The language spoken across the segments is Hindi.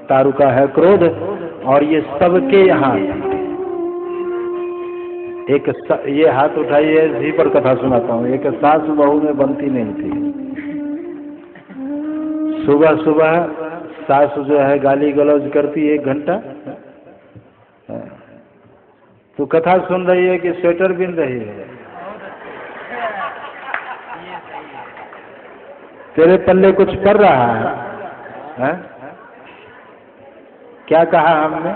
तारु का है क्रोध, और ये सबके यहाँ ये हाथ उठाइए, इसी पर कथा सुनाता हूँ। एक सास बहू में बनती नहीं थी। सुबह सुबह सास जो है गाली गलौज करती 1 घंटा, तो कथा सुन रही है कि स्वेटर बिन रही है, तेरे पल्ले कुछ पड़ रहा है? क्या कहा हमने?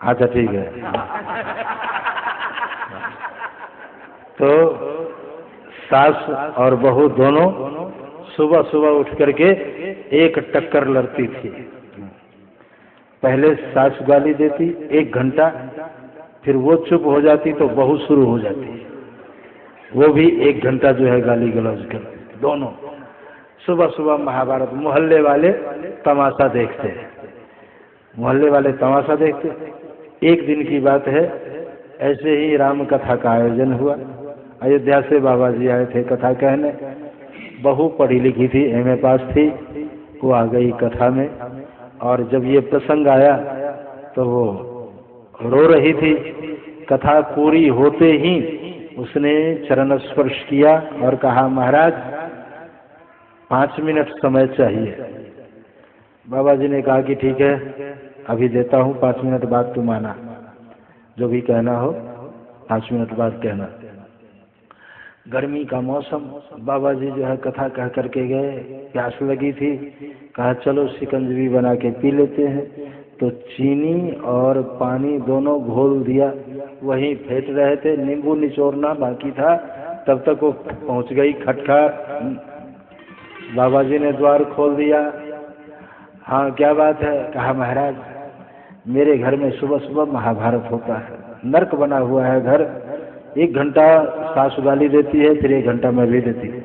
अच्छा ठीक है। तो सास और बहू दोनों सुबह सुबह उठ करके एक टक्कर लड़ती थी। पहले सास गाली देती 1 घंटा, फिर वो चुप हो जाती तो बहू शुरू हो जाती, वो भी 1 घंटा जो है गाली गलौज करती। दोनों सुबह सुबह महाभारत। मोहल्ले वाले तमाशा देखते, मोहल्ले वाले तमाशा देखते। एक दिन की बात है, ऐसे ही राम कथा का आयोजन हुआ। अयोध्या से बाबा जी आए थे कथा कहने। बहू पढ़ी लिखी थी, एमए पास थी, वो आ गई कथा में। और जब ये प्रसंग आया तो वो रो रही थी। कथा पूरी होते ही उसने चरण स्पर्श किया और कहा, महाराज 5 मिनट समय चाहिए। बाबा जी ने कहा कि ठीक है, अभी देता हूँ, 5 मिनट बाद तुम आना, जो भी कहना हो 5 मिनट बाद कहना। गर्मी का मौसम, बाबा जी जो है कथा कह करके गए, प्यास लगी थी, कहा चलो शिकंजवी बना के पी लेते हैं। तो चीनी और पानी दोनों घोल दिया, वहीं फेंट रहे थे, नींबू निचोड़ना बाकी था, तब तक वो पहुंच गई खटखट। बाबा जी ने द्वार खोल दिया। हाँ क्या बात है? कहा महाराज मेरे घर में सुबह सुबह महाभारत होता है, नर्क बना हुआ है घर। 1 घंटा सास गाली देती है, फिर 1 घंटा मैं भी देती हूँ।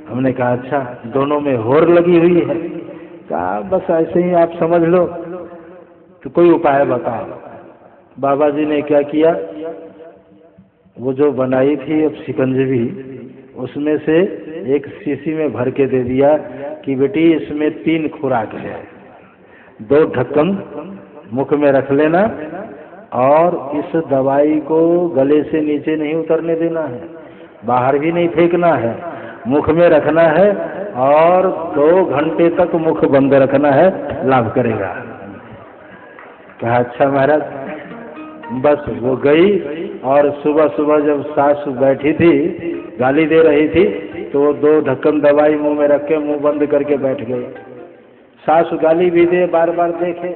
हमने कहा अच्छा, दोनों में होर लगी हुई है। कहा बस ऐसे ही आप समझ लो, तो कोई उपाय बताओ। बाबा जी ने क्या किया, वो जो बनाई थी अब शिकंजवी, उसमें से एक शीशी में भर के दे दिया कि बेटी इसमें 3 खुराक है, 2 ढक्कन मुख में रख लेना, और इस दवाई को गले से नीचे नहीं उतरने देना है, बाहर भी नहीं फेंकना है, मुख में रखना है, और 2 घंटे तक मुख बंद रखना है, लाभ करेगा। कहा अच्छा महाराज। बस वो गई, और सुबह सुबह जब सास बैठी थी गाली दे रही थी, तो वो 2 ढक्कन दवाई मुंह में रख के मुंह बंद करके बैठ गई। सास गाली भी दे, बार बार देखे,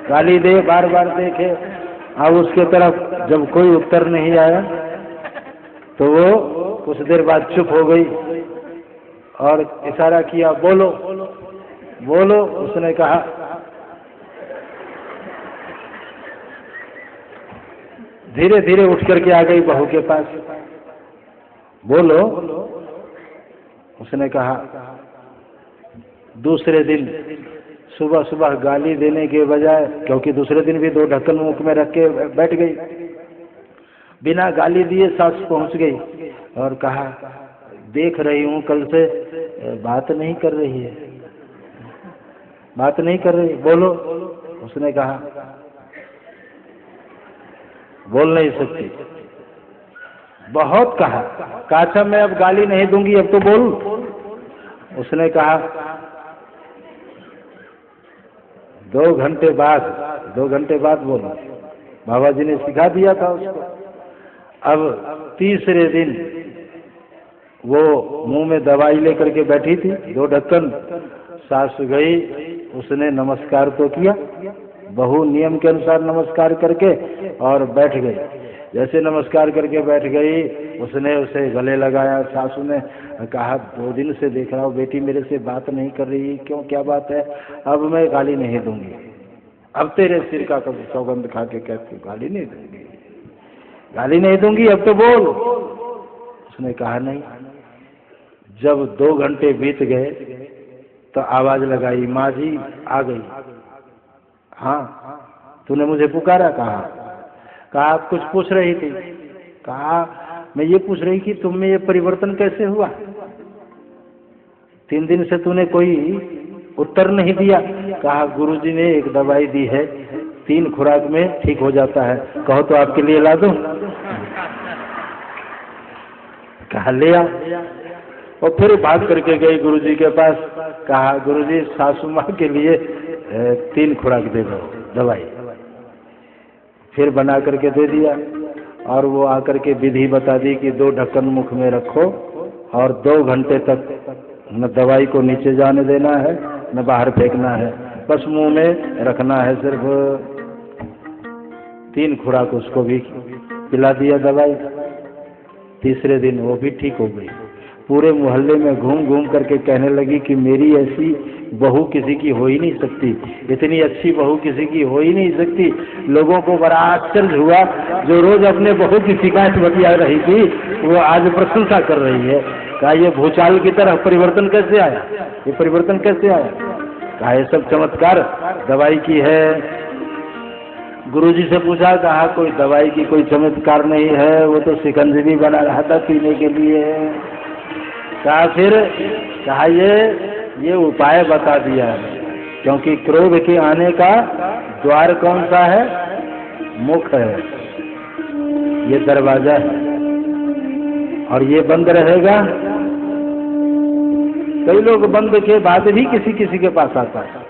गाली दे, बार बार देखे। अब उसके तरफ जब कोई उत्तर नहीं आया तो वो कुछ देर बाद चुप हो गई और इशारा किया, बोलो बोलो। उसने कहा, धीरे धीरे उठ करके आ गई बहू के पास, बोलो। उसने कहा, दूसरे दिन सुबह सुबह गाली देने के बजाय, क्योंकि दूसरे दिन भी 2 ढक्कन मुख में रख के बैठ गई, बिना गाली दिए सास पहुंच गई और कहा, देख रही हूं कल से बात नहीं कर रही है, बात नहीं कर रही, बोलो। उसने कहा, बोल नहीं सकती। बहुत कहा, अच्छा मैं अब गाली नहीं दूंगी, अब तो बोल। उसने कहा, 2 घंटे बाद बोलो। बाबा जी ने सिखा दिया था उसको। अब तीसरे दिन वो मुंह में दवाई लेकर के बैठी थी, 2 ढक्कन। सास गई, उसने नमस्कार तो किया, बहू नियम के अनुसार नमस्कार करके और बैठ गई। जैसे नमस्कार करके बैठ गई, उसने उसे गले लगाया। सासू ने कहा, 2 दिन से देख रहा हूँ बेटी मेरे से बात नहीं कर रही, क्यों, क्या बात है? अब मैं गाली नहीं दूंगी, अब तेरे सिर का सौगंध खा के कहती हूँ गाली नहीं दूंगी, गाली नहीं दूंगी, अब तो बोल। उसने कहा नहीं। जब 2 घंटे बीत गए तो आवाज लगाई, माँ जी आ गई। हाँ, तूने मुझे पुकारा? कहा आप कुछ पूछ रही थी? कहा मैं ये पूछ रही कि तुम में ये परिवर्तन कैसे हुआ? 3 दिन से तूने कोई उत्तर नहीं दिया। कहा गुरुजी ने एक दवाई दी है, 3 खुराक में ठीक हो जाता है, कहो तो आपके लिए ला दूं। कहा ले आओ। और फिर भाग करके गई गुरुजी के पास। कहा गुरुजी सासू माँ के लिए 3 खुराक दे दो दवाई। फिर बना करके दे दिया और वो आकर के विधि बता दी कि 2 ढक्कन मुख में रखो और 2 घंटे तक न दवाई को नीचे जाने देना है न बाहर फेंकना है, बस मुंह में रखना है सिर्फ। 3 खुराक उसको भी पिला दिया दवाई। तीसरे दिन वो भी ठीक हो गई। पूरे मोहल्ले में घूम घूम करके कहने लगी कि मेरी ऐसी बहू किसी की हो ही नहीं सकती, इतनी अच्छी बहू किसी की हो ही नहीं सकती। लोगों को बड़ा आश्चर्य हुआ, जो रोज अपने बहू की शिकायत बतिया रही थी वो आज प्रशंसा कर रही है। कहा ये भूचाल की तरह परिवर्तन कैसे आया, ये परिवर्तन कैसे आया? कहा ये सब चमत्कार दवाई की है। गुरुजी से पूछा, कहा कोई दवाई की कोई चमत्कार नहीं है, वो तो शिकंजी बना रहा था पीने के लिए। कहा फिर? कहा ये उपाय बता दिया है, क्योंकि क्रोध के आने का द्वार कौन सा है? मुख है, ये दरवाजा है और ये बंद रहेगा। कई लोग बंद के बाद भी किसी किसी के पास आता है,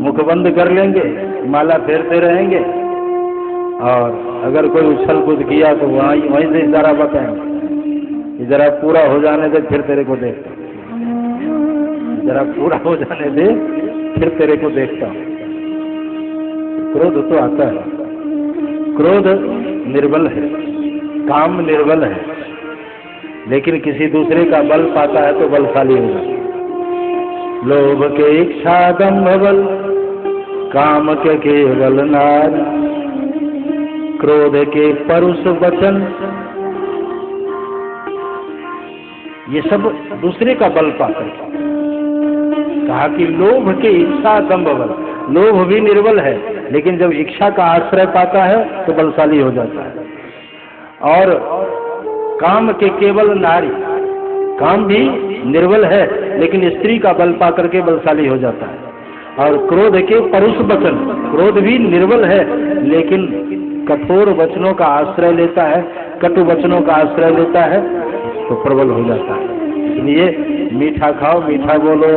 मुख बंद कर लेंगे, माला फेरते रहेंगे और अगर कोई उछल कूद किया तो वहीं से इशारा बताएंगे, जरा पूरा हो जाने दे फिर तेरे को देखता, जरा पूरा हो जाने दे फिर तेरे को देखता हूं। क्रोध तो आता है, क्रोध निर्बल है, काम निर्बल है, लेकिन किसी दूसरे का बल पाता है तो बलशाली होगा। लोभ के इच्छा दंभ बल, काम के केवल नारी, क्रोध के परुष वचन, ये सब दूसरे का बल पाकर। कहा कि लोभ के इच्छा दंभ बल, लोभ भी निर्बल है लेकिन जब इच्छा का आश्रय पाता है तो बलशाली हो जाता है। और काम के केवल नारी, काम भी निर्बल है लेकिन स्त्री का बल पा करके बलशाली हो जाता है। और क्रोध के परुष वचन, क्रोध भी निर्बल है लेकिन कठोर वचनों का आश्रय लेता है, कटु वचनों का आश्रय लेता है तो प्रबल हो जाता है। इसलिए मीठा खाओ मीठा बोलो।